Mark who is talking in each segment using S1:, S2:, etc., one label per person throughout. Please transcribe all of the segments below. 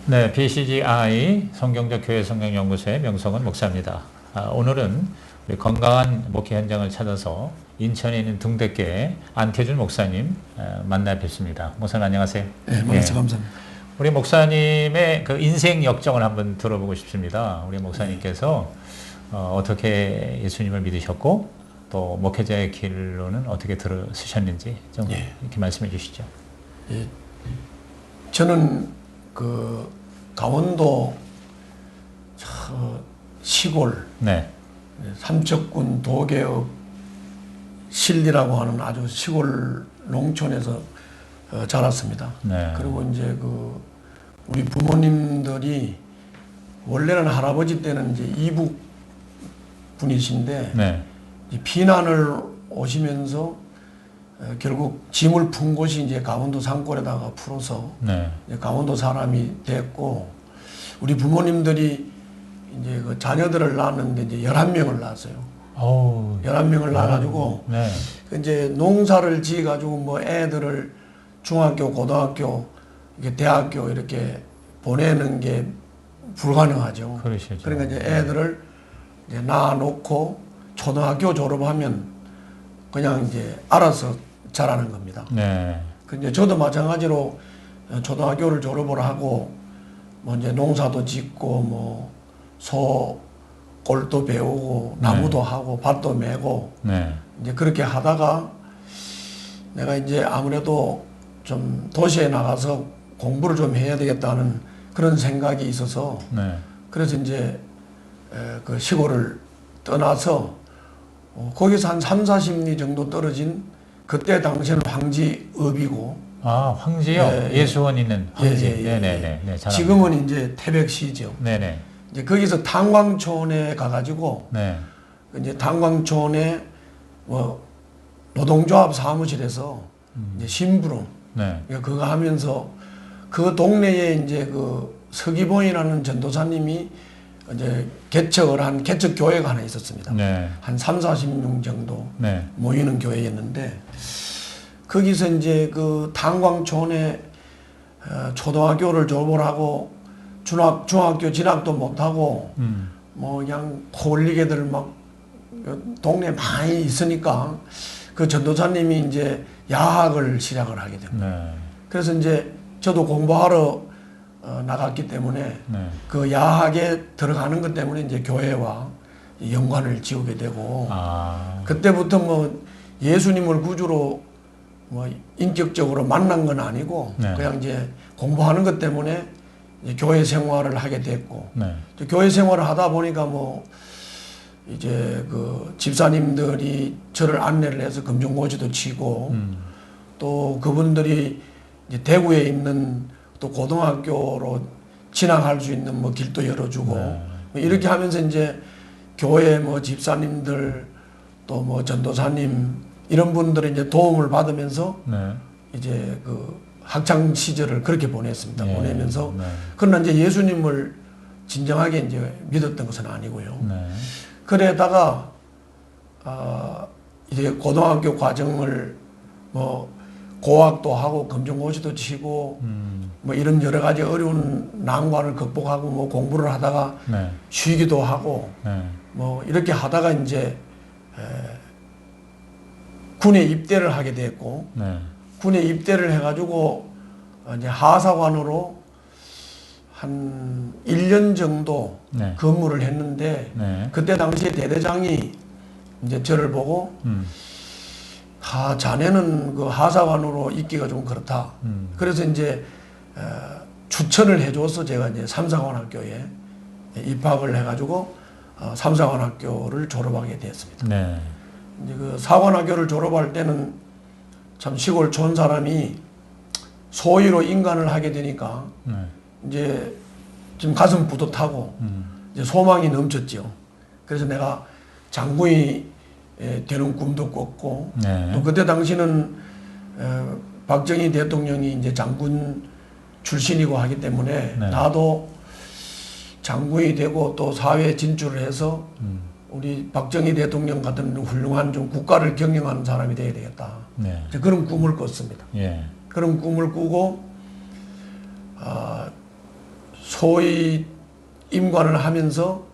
S1: 네, BCGI 성경적 교회 성경연구소의 명성은 목사입니다. 오늘은 우리 건강한 목회 현장을 찾아서 인천에 있는 등대교회 안태준 목사님 만나 뵙습니다. 목사님 안녕하세요.
S2: 네, 만나서 감사합니다.
S1: 우리 목사님의 그 인생 역정을 한번 들어보고 싶습니다. 우리 목사님께서 어떻게 예수님을 믿으셨고 또 목회자의 길로는 어떻게 들어서셨는지 좀 이렇게 말씀해 주시죠.
S2: 예, 저는 강원도 시골 삼척군 도계읍 실리라고 하는 아주 시골 농촌에서 자랐습니다. 그리고 이제 우리 부모님들이 원래는 할아버지 때는 이제 이북 분이신데 피난을 오시면서 결국 짐을 푼 곳이 이제 강원도 산골에다가 풀어서 이제 강원도 사람이 됐고, 우리 부모님들이 이제 자녀들을 낳았는데 이제 11명을 낳았어요. 11명을 낳아가지고 이제 농사를 지어가지고 뭐 애들을 중학교, 고등학교, 대학교 이렇게 보내는 게 불가능하죠.
S1: 그러시죠.
S2: 그러니까 이제 애들을 이제 낳아놓고 초등학교 졸업하면 그냥 이제 알아서 자라는 겁니다. 근데 저도 마찬가지로 초등학교를 졸업을 하고 뭐 이제 농사도 짓고 뭐 소골도 배우고 나무도 하고 밭도 메고 이제 그렇게 하다가 내가 이제 아무래도 좀 도시에 나가서 공부를 좀 해야 되겠다는 그런 생각이 있어서 그래서 이제 그 시골을 떠나서 거기서 한 30-40리 정도 떨어진, 그때 당시에는 황지읍이고.
S1: 황지요? 예수원 있는 황지.
S2: 지금은 이제 태백시죠. 이제 거기서 탄광촌에 가가지고 이제 탄광촌에 뭐 노동조합 사무실에서 이제 심부름 그거 하면서 그 동네에 이제 서기봉이라는 전도사님이 이제 개척을 한 개척 교회가 하나 있었습니다. 한 30-40명 정도 모이는 교회였는데, 거기서 이제 탄광촌에 초등학교를 졸업을 하고 중학교 진학도 못하고 뭐 그냥 홀리게들 막 동네에 많이 있으니까 그 전도사님이 이제 야학을 시작을 하게 됩니다. 그래서 이제 저도 공부하러 나갔기 때문에 그 야학에 들어가는 것 때문에 이제 교회와 연관을 지우게 되고, 그때부터 뭐 예수님을 구주로 뭐 인격적으로 만난 건 아니고 그냥 이제 공부하는 것 때문에 이제 교회 생활을 하게 됐고, 교회 생활을 하다 보니까 뭐 이제 집사님들이 저를 안내를 해서 금중고지도 치고 또 그분들이 이제 대구에 있는 또 고등학교로 진학할 수 있는 뭐 길도 열어주고 이렇게 하면서 이제 교회 뭐 집사님들 또 뭐 전도사님 이런 분들의 이제 도움을 받으면서 이제 학창 시절을 그렇게 보냈습니다. 보내면서 그러나 이제 예수님을 진정하게 이제 믿었던 것은 아니고요. 그러다가 이제 고등학교 과정을 뭐 고학도 하고 검정고시도 치고 뭐 이런 여러 가지 어려운 난관을 극복하고 뭐 공부를 하다가 쉬기도 하고 뭐 이렇게 하다가 이제 군에 입대를 하게 됐고, 군에 입대를 해가지고 이제 하사관으로 한 1년 정도 근무를 했는데 그때 당시에 대대장이 이제 저를 보고 자네는 하사관으로 있기가 좀 그렇다. 그래서 이제 추천을 해줘서 제가 이제 삼사관학교에 입학을 해가지고 삼사관학교를 졸업하게 됐습니다. 이제 사관학교를 졸업할 때는 참 시골촌 사람이 소위로 인간을 하게 되니까 이제 좀 가슴 뿌듯하고 이제 소망이 넘쳤죠. 그래서 내가 장군이 되는 꿈도 꿨고 또 그때 당시는 박정희 대통령이 이제 장군 출신이고 하기 때문에 나도 장군이 되고 또 사회에 진출을 해서 우리 박정희 대통령 같은 훌륭한 좀 국가를 경영하는 사람이 되어야 되겠다. 그런 꿈을 꿨습니다. 그런 꿈을 꾸고 소위 임관을 하면서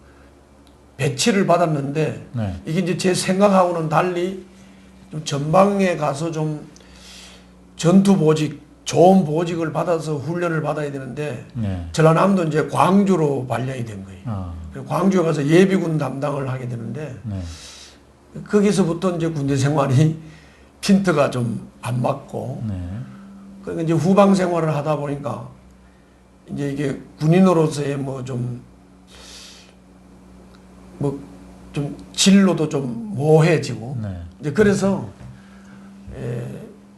S2: 배치를 받았는데
S1: 네.
S2: 이게 이제 제 생각하고는 달리 좀 전방에 가서 좀 전투 보직, 좋은 보직을 받아서 훈련을 받아야 되는데
S1: 네.
S2: 전라남도 이제 광주로 발령이 된 거예요.
S1: 아.
S2: 광주에 가서 예비군 담당을 하게 되는데
S1: 네.
S2: 거기서부터 이제 군대 생활이 핀트가 좀 안 맞고
S1: 네.
S2: 그러니까 이제 후방 생활을 하다 보니까 이제 이게 군인으로서의 뭐 좀 진로도 좀 모호해지고
S1: 네.
S2: 이제 그래서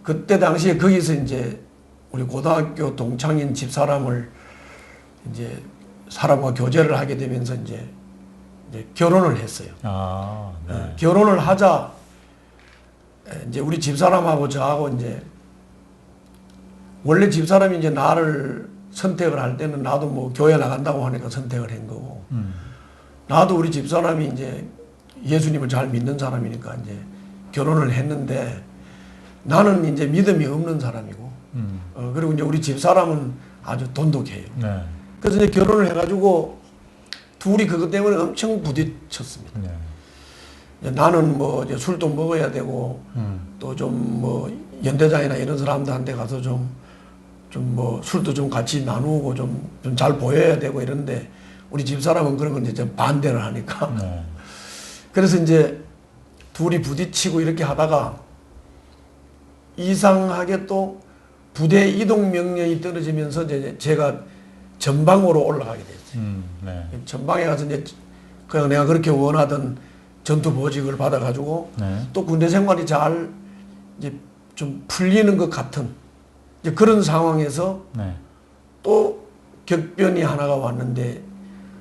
S2: 그때 당시에 거기서 이제 우리 고등학교 동창인 집사람을 이제 사람과 교제를 하게 되면서 이제 결혼을 했어요.
S1: 아, 네.
S2: 결혼을 하자 이제 우리 집사람하고 저하고 이제 원래 집사람이 이제 나를 선택을 할 때는 나도 뭐 교회 나간다고 하니까 선택을 한 거고 나도 우리 집사람이 이제 예수님을 잘 믿는 사람이니까 이제 결혼을 했는데 나는 이제 믿음이 없는 사람이고 그리고 이제 우리 집사람은 아주 돈독해요.
S1: 네.
S2: 그래서 이제 결혼을 해가지고 둘이 그것 때문에 엄청 부딪혔습니다.
S1: 네.
S2: 나는 뭐 이제 술도 먹어야 되고 또 좀 뭐 연대장이나 이런 사람들한테 가서 좀 뭐 술도 좀 같이 나누고 좀 잘 보여야 되고 이런데 우리 집사람은 그런 건 이제 좀 반대를 하니까
S1: 네.
S2: 그래서 이제 둘이 부딪히고 이렇게 하다가 이상하게 또 부대 이동 명령이 떨어지면서 이제 제가 전방으로 올라가게 됐어요.
S1: 네.
S2: 전방에 가서 이제 그냥 내가 그렇게 원하던 전투 보직을 받아가지고
S1: 네.
S2: 또 군대 생활이 잘 이제 좀 풀리는 것 같은 이제 그런 상황에서
S1: 네.
S2: 또 격변이 하나가 왔는데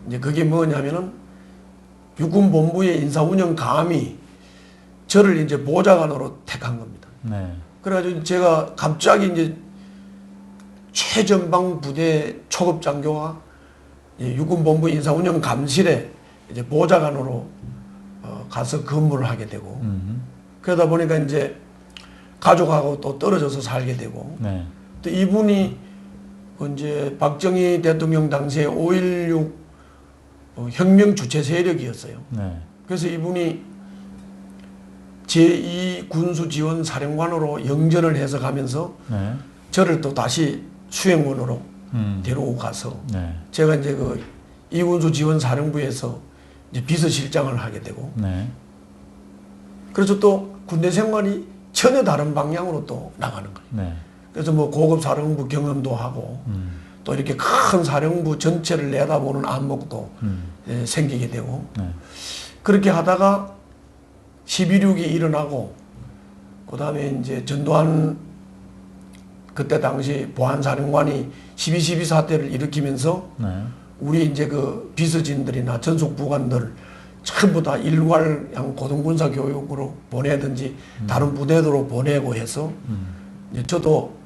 S2: 이제 그게 뭐냐면은 육군 본부의 인사운영 감이 저를 이제 보좌관으로 택한 겁니다.
S1: 네.
S2: 그래가지고 제가 갑자기 이제 최전방 부대 초급 장교가 육군 본부 인사운영 감실에 이제 보좌관으로 가서 근무를 하게 되고 그러다 보니까 이제 가족하고 또 떨어져서 살게 되고
S1: 네.
S2: 또 이분이 이제 박정희 대통령 당시에 5.16 혁명 주체 세력이었어요.
S1: 네.
S2: 그래서 이분이 제2군수지원 사령관으로 영전을 해서 가면서
S1: 네.
S2: 저를 또 다시 수행원으로 데리고 가서
S1: 네.
S2: 제가 이제 그 이군수 지원 사령부에서 이제 비서실장을 하게 되고
S1: 네.
S2: 그래서 또 군대 생활이 전혀 다른 방향으로 또 나가는 거예요.
S1: 네.
S2: 그래서 뭐 고급 사령부 경험도 하고 또 이렇게 큰 사령부 전체를 내다보는 안목도 생기게 되고
S1: 네.
S2: 그렇게 하다가 12.6이 일어나고 그 다음에 이제 전두환 그때 당시 보안사령관이 12.12 사태를 일으키면서
S1: 네.
S2: 우리 이제 그 비서진들이나 전속 부관들 전부 다 일괄형 고등군사 교육으로 보내든지 다른 부대로 보내고 해서 이제 저도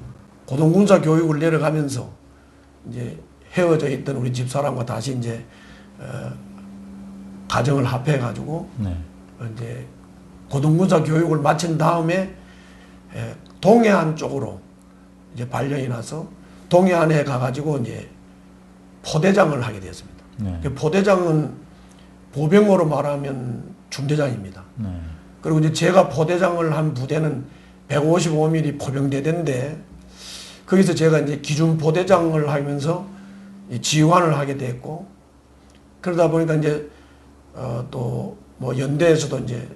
S2: 고등군사 교육을 내려가면서 이제 헤어져 있던 우리 집사람과 다시 이제 가정을 합해 가지고
S1: 네.
S2: 이제 고등군사 교육을 마친 다음에 동해안 쪽으로 이제 발령이 나서 동해안에 가가지고 이제 포대장을 하게 되었습니다.
S1: 네.
S2: 포대장은 보병으로 말하면 중대장입니다.
S1: 네.
S2: 그리고 이제 제가 포대장을 한 부대는 155mm 포병대대인데 거기서 제가 이제 기준 포대장을 하면서 지휘관을 하게 됐고 그러다 보니까 이제 또 뭐 연대에서도 이제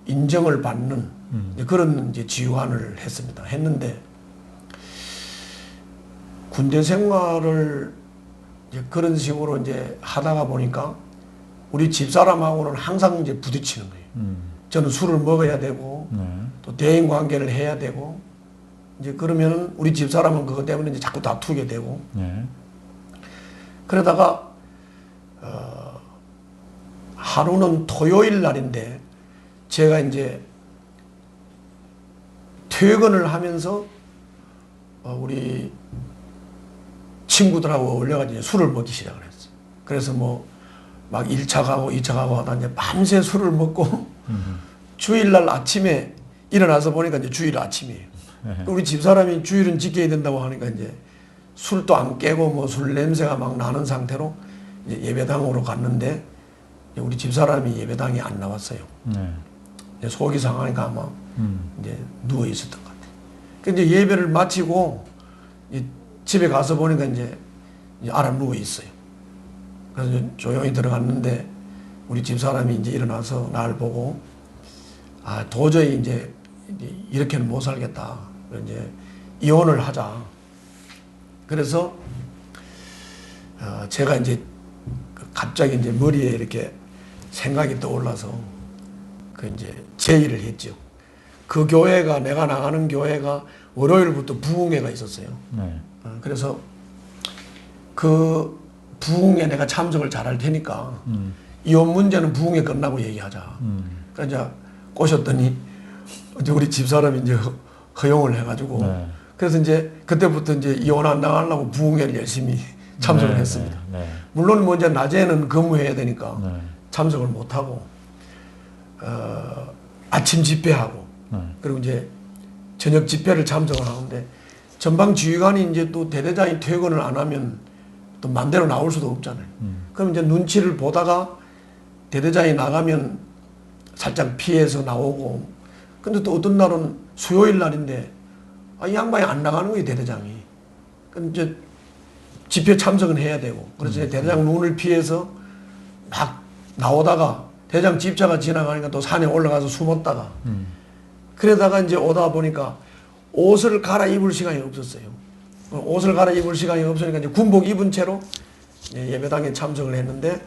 S2: 인정을 받는 이제 그런 이제 지휘관을 했습니다. 했는데 군대 생활을 이제 그런 식으로 이제 하다가 보니까 우리 집사람하고는 항상 이제 부딪히는 거예요. 저는 술을 먹어야 되고
S1: 네.
S2: 또 대인 관계를 해야 되고 이제 그러면은 우리 집사람은 그것 때문에 이제 자꾸 다투게 되고
S1: 네.
S2: 그러다가 하루는 토요일 날인데 제가 이제 퇴근을 하면서 우리 친구들하고 어울려가지고 술을 먹기 시작을 했어요. 그래서 뭐 막 1차 가고 2차 가고 하다 이제 밤새 술을 먹고 주일날 아침에 일어나서 보니까 이제 주일 아침이에요.
S1: 네.
S2: 우리 집사람이 주일은 지켜야 된다고 하니까 이제 술도 안 깨고 뭐 술 냄새가 막 나는 상태로 이제 예배당으로 갔는데 우리 집사람이 예배당에 안 나왔어요. 이제 속이 상하니까 아마 이제 누워 있었던 것 같아요. 근데 이제 예배를 마치고 집에 가서 보니까 이제 알아 누워 있어요. 그래서 이제 조용히 들어갔는데 우리 집사람이 이제 일어나서 날 보고 도저히 이제 이렇게는 못 살겠다. 이제 이혼을 하자. 그래서 제가 이제 갑자기 이제 머리에 이렇게 생각이 떠올라서 그 이제 제의를 했죠. 그 교회가 내가 나가는 교회가 월요일부터 부흥회가 있었어요. 그래서 그 부흥회 내가 참석을 잘할 테니까 이혼 문제는 부흥회 끝나고 얘기하자. 그러니까 이제 꼬셨더니 이제 우리 집사람이 이제 허용을 해가지고 그래서 이제 그때부터 이제 이혼 안 당하려고 부흥회를 열심히 참석을 했습니다. 물론 뭐 이제 낮에는 근무해야 되니까 참석을 못 하고 아침 집회하고 그리고 이제 저녁 집회를 참석을 하는데 전방 지휘관이 이제 또 대대장이 퇴근을 안 하면 또 맘대로 나올 수도 없잖아요. 그럼 이제 눈치를 보다가 대대장이 나가면 살짝 피해서 나오고 근데 또 어떤 날은 수요일 날인데 이 양반이 안 나가는 거예요, 대대장이. 그럼 이제 집회 참석은 해야 되고 그래서 대대장 눈을 피해서 막 나오다가 대장 집차가 지나가니까 또 산에 올라가서 숨었다가 그러다가 이제 오다 보니까 옷을 갈아입을 시간이 없었어요. 옷을 갈아입을 시간이 없으니까 이제 군복 입은 채로 예배당에 참석을 했는데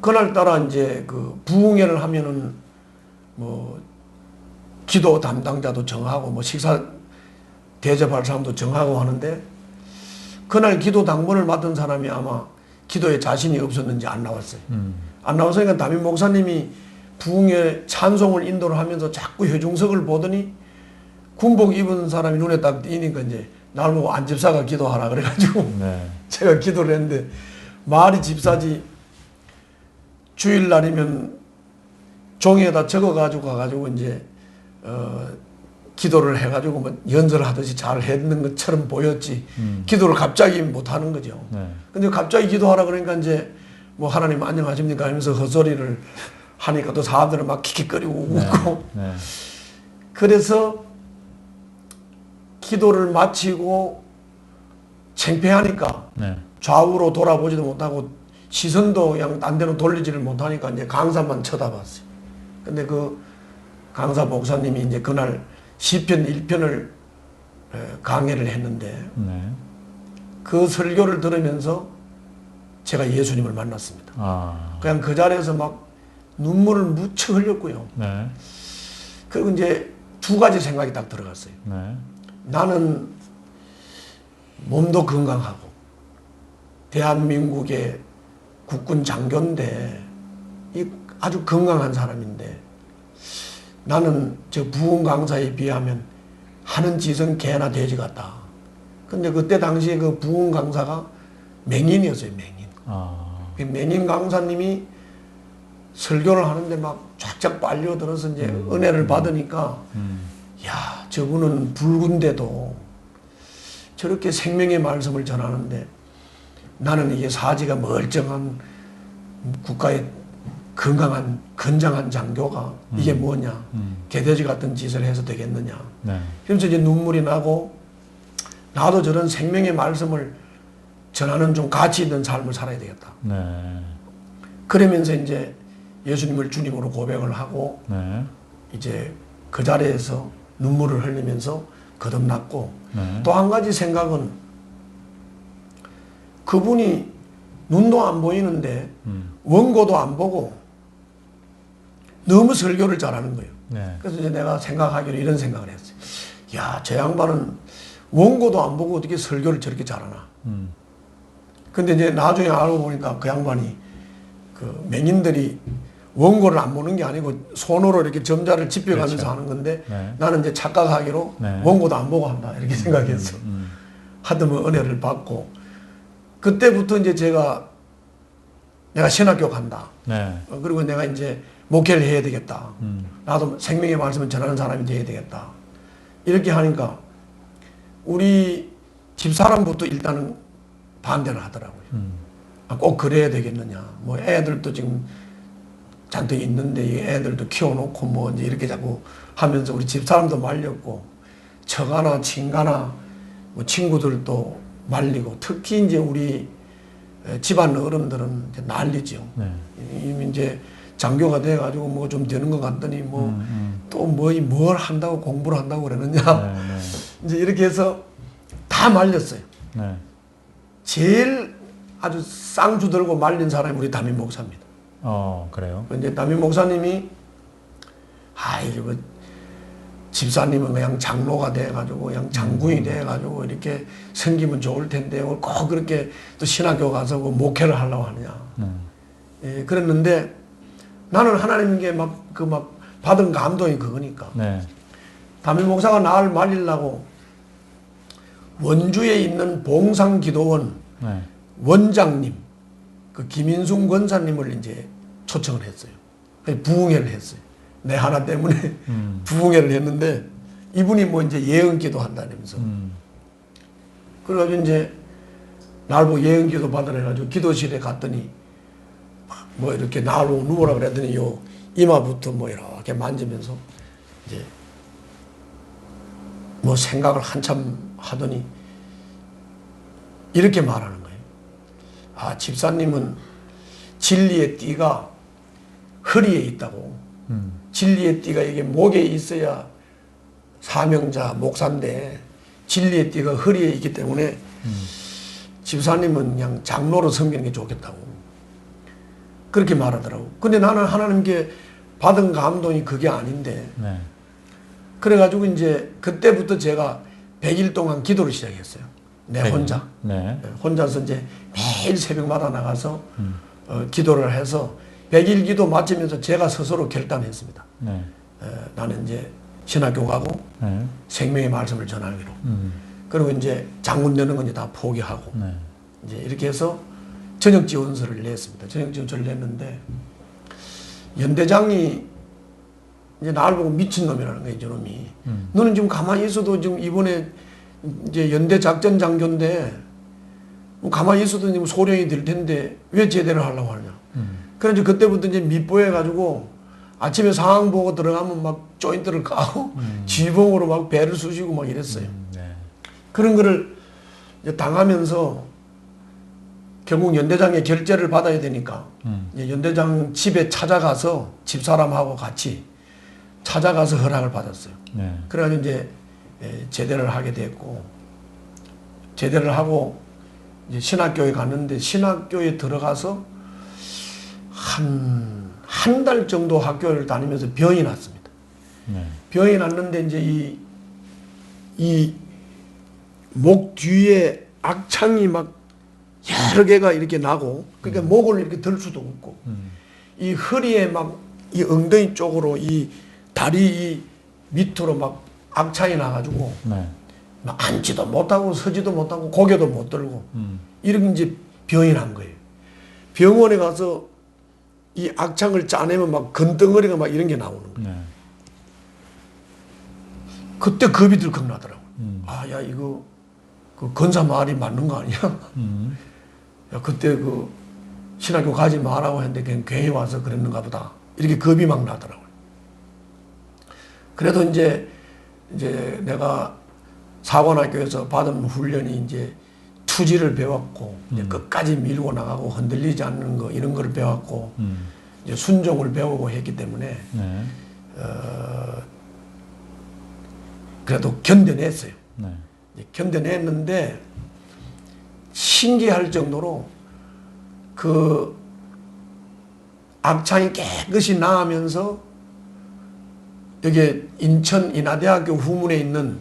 S2: 그날따라 이제 그 부흥회를 하면은 뭐 기도 담당자도 정하고 뭐 식사 대접할 사람도 정하고 하는데 그날 기도 당번을 맡은 사람이 아마 기도에 자신이 없었는지 안 나왔어요. 안 나왔으니까 담임 목사님이 부흥회 찬송을 인도를 하면서 자꾸 회중석을 보더니 군복 입은 사람이 눈에 딱 띄니까 이제 날 보고 안 집사가 기도하라 그래가지고 제가 기도를 했는데 말이 집사지 주일날이면 종이에다 적어가지고 가가지고 이제 기도를 해가지고 뭐 연설하듯이 잘 했는 것처럼 보였지 기도를 갑자기 못 하는 거죠. 근데 갑자기 기도하라 그러니까 이제 뭐 하나님 안녕하십니까 하면서 헛소리를 하니까 또 사람들은 막 킥킥거리고 웃고 그래서 기도를 마치고 창피하니까 좌우로 돌아보지도 못하고 시선도 그냥 딴 데로 돌리지를 못하니까 이제 강사만 쳐다봤어요. 근데 그 강사 목사님이 이제 그날 시편 1편을 강해를 했는데 그 설교를 들으면서 제가 예수님을 만났습니다. 그냥 그 자리에서 막 눈물을 무척 흘렸고요. 그리고 이제 두 가지 생각이 딱 들어갔어요. 나는 몸도 건강하고 대한민국의 국군 장교인데 아주 건강한 사람인데 나는 저 부흥 강사에 비하면 하는 짓은 개나 돼지 같다. 근데 그때 당시에 그 부흥 강사가 맹인이었어요, 맹인. 그 맹인 강사님이 설교를 하는데 막 쫙쫙 빨려들어서 이제 은혜를 받으니까 야, 저분은 붉은데도 저렇게 생명의 말씀을 전하는데 나는 이게 사지가 멀쩡한 국가의 건강한 건장한 장교가 이게 뭐냐 개돼지 같은 짓을 해서 되겠느냐. 그래서 이제 눈물이 나고 나도 저런 생명의 말씀을 전하는 좀 가치 있는 삶을 살아야 되겠다. 그러면서 이제 예수님을 주님으로 고백을 하고 이제 그 자리에서 눈물을 흘리면서 거듭났고 또 한 가지 생각은 그분이 눈도 안 보이는데 원고도 안 보고 너무 설교를 잘하는 거예요. 그래서 이제 내가 생각하기로 이런 생각을 했어요. 야, 저 양반은 원고도 안 보고 어떻게 설교를 저렇게 잘하나. 근데 이제 나중에 알고 보니까 그 양반이 그 맹인들이 원고를 안 보는 게 아니고 손으로 이렇게 점자를 집혀가면서 하는 건데 나는 이제 착각하기로 원고도 안 보고 한다 이렇게 생각했어. 하여튼 은혜를 받고 그때부터 이제 내가 신학교 간다. 그리고 내가 이제 목회를 해야 되겠다. 나도 생명의 말씀을 전하는 사람이 돼야 되겠다. 이렇게 하니까 우리 집사람부터 일단은 반대를 하더라고요. 꼭 그래야 되겠느냐. 뭐 애들도 지금 잔뜩 있는데 이 애들도 키워놓고 뭐 이제 이렇게 자꾸 하면서 우리 집사람도 말렸고 처가나 친가나 뭐 친구들도 말리고 특히 이제 우리 집안 어른들은 이제 난리죠. 네. 이미 이제 장교가 돼가지고 뭐 좀 되는 것 같더니 뭐 또 뭘 한다고 공부를 한다고 그러느냐. 네. 이제 이렇게 해서 다 말렸어요. 네. 제일 아주 쌍주 들고 말린 사람이 우리 담임 목사입니다.
S1: 그래요?
S2: 이제 담임 목사님이 이거 집사님은 그냥 장로가 돼가지고 그냥 장군이 돼가지고 이렇게 생기면 좋을 텐데 꼭 그렇게 또 신학교 가서 그 목회를 하려고 하느냐. 예, 그랬는데 나는 하나님께 막 받은 감동이 그거니까. 네. 담임 목사가 나를 말리려고 원주에 있는 봉상기도원 네. 원장님, 그 김인순 권사님을 이제 초청을 했어요. 부흥회를 했어요. 내 하나 때문에 부흥회를 했는데 이분이 뭐 이제 예언기도 한다면서. 그래가지고 이제 날 보고 예언기도 받으라 해가지고 기도실에 갔더니 뭐 이렇게 나로 누워라 그랬더니 요 이마부터 뭐 이렇게 만지면서 이제 뭐 생각을 한참 하더니 이렇게 말하는 거예요. 집사님은 진리의 띠가 허리에 있다고. 진리의 띠가 이게 목에 있어야 사명자, 목사인데 진리의 띠가 허리에 있기 때문에 집사님은 그냥 장로로 섬기는 게 좋겠다고. 그렇게 말하더라고. 근데 나는 하나님께 받은 감동이 그게 아닌데. 네. 그래가지고 이제 그때부터 제가 100일 동안 기도를 시작했어요. 내 혼자. 네. 혼자서 이제 매일 새벽마다 나가서 기도를 해서 100일 기도 마치면서 제가 스스로 결단했습니다. 네. 나는 이제 신학교 가고 네. 생명의 말씀을 전하기로. 그리고 이제 장군 되는 건 이제 다 포기하고 네. 이제 이렇게 해서 전역 지원서를 냈습니다. 전역 지원서를 냈는데 연대장이 이제 나를 보고 미친놈이라는 거예요, 저놈이. 너는 지금 가만히 있어도 지금 이번에 이제 연대 작전 장교인데 뭐 가만히 있어도 지금 소령이 될 텐데 왜 제대를 하려고 하느냐. 그래서 그때부터 이제密보해가지고 아침에 상황 보고 들어가면 막 조인트를 까고 지붕으로 막 배를 쑤시고 막 이랬어요. 네. 그런 거를 이제 당하면서 결국 연대장의 결재를 받아야 되니까 연대장 집에 찾아가서 집사람하고 같이 찾아가서 허락을 받았어요. 네. 그래가지고 이제 제대를 하게 됐고 제대를 하고 이제 신학교에 갔는데 신학교에 들어가서 한 달 정도 학교를 다니면서 병이 났습니다. 네. 병이 났는데 이제 이 목 뒤에 악창이 막 여러 개가 이렇게 나고 그러니까 목을 이렇게 들 수도 없고 이 허리에 막 이 엉덩이 쪽으로 이 다리 이 밑으로 막 악창이 나가지고 네. 막 앉지도 못하고 서지도 못하고 고개도 못 들고 이런 이제 병이 난 거예요. 병원에 가서 이 악창을 짜내면 막 건덩어리가 막 이런 게 나오는 거예요. 네. 그때 겁이 들컥 나더라고. 야 이거 그 건사 말이 맞는 거 아니야? 야 그때 그 신학교 가지 말라고 했는데 그냥 괜히 와서 그랬는가 보다. 이렇게 겁이 막 나더라고요. 그래도 이제 내가 사관학교에서 받은 훈련이 이제 투지를 배웠고 이제 끝까지 밀고 나가고 흔들리지 않는 거 이런 거를 배웠고 이제 순종을 배우고 했기 때문에 네. 그래도 견뎌냈어요. 네. 견뎌냈는데 신기할 정도로 그 악창이 깨끗이 나으면서 여기 인천 인하대학교 후문에 있는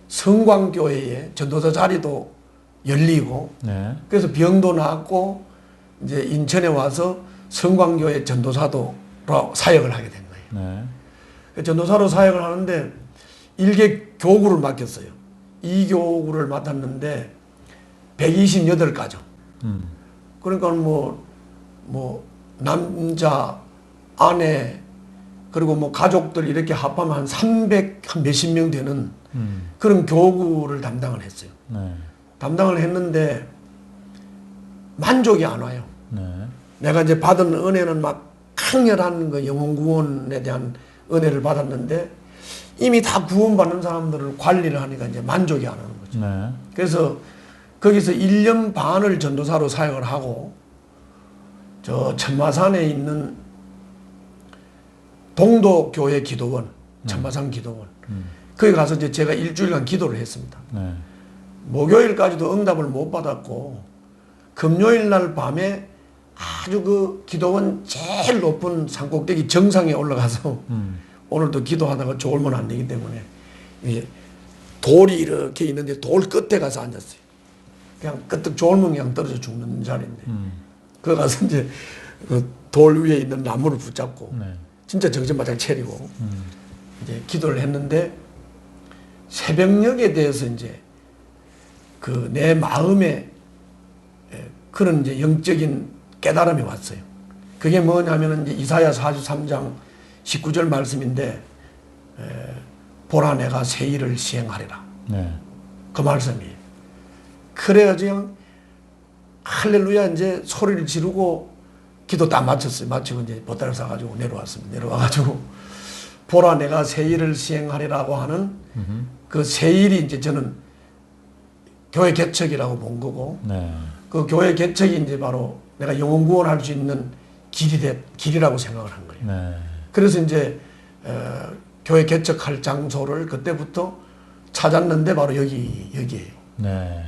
S2: 성광교회에 전도사 자리도 열리고 네. 그래서 병도 나았고 이제 인천에 와서 성광교회 전도사도 사역을 하게 된 거예요. 네. 전도사로 사역을 하는데 일개 교구를 맡겼어요. 2교구를 맡았는데 128가정. 그러니까 뭐 남자, 아내, 그리고 뭐 가족들 이렇게 합하면 한 300, 한 몇십 명 되는 그런 교구를 담당을 했어요. 네. 담당을 했는데 만족이 안 와요.
S1: 네.
S2: 내가 이제 받은 은혜는 막 강렬한 그 영혼 구원에 대한 은혜를 받았는데 이미 다 구원받는 사람들을 관리를 하니까 이제 만족이 안 오는 거죠.
S1: 네.
S2: 그래서 거기서 1년 반을 전도사로 사역을 하고 저 천마산에 있는 동도교회 기도원, 천마산 기도원 거기 가서 이제 제가 일주일간 기도를 했습니다.
S1: 네.
S2: 목요일까지도 응답을 못 받았고 금요일 날 밤에 아주 그 기도원 제일 높은 산꼭대기 정상에 올라가서 오늘도 기도하다가 졸면 안 되기 때문에 이제 돌이 이렇게 있는데 돌 끝에 가서 앉았어요. 그냥 끄떡 졸면 그냥 떨어져 죽는 자리인데 그 가서 이제 그 돌 위에 있는 나무를 붙잡고
S1: 네.
S2: 진짜 정신 바짝 차리고 이제 기도를 했는데 새벽녘에 대해서 이제 그 내 마음에 그런 이제 영적인 깨달음이 왔어요. 그게 뭐냐면은 이제 이사야 43장 19절 말씀인데 보라 내가 새 일을 시행하리라.
S1: 네.
S2: 그 말씀이에요. 그래가지고 그냥 할렐루야 이제 소리를 지르고 기도 딱 마쳤어요. 마치고 이제 보따리를 싸가지고 내려왔습니다. 내려와가지고 보라 내가 새 일을 시행하리라고 하는 그 새 일이 이제 저는 교회 개척이라고 본 거고
S1: 네.
S2: 그 교회 개척이 이제 바로 내가 영혼 구원할 수 있는 길이라고 생각을 한 거예요.
S1: 네.
S2: 그래서 이제 교회 개척할 장소를 그때부터 찾았는데 바로 여기예요.
S1: 네.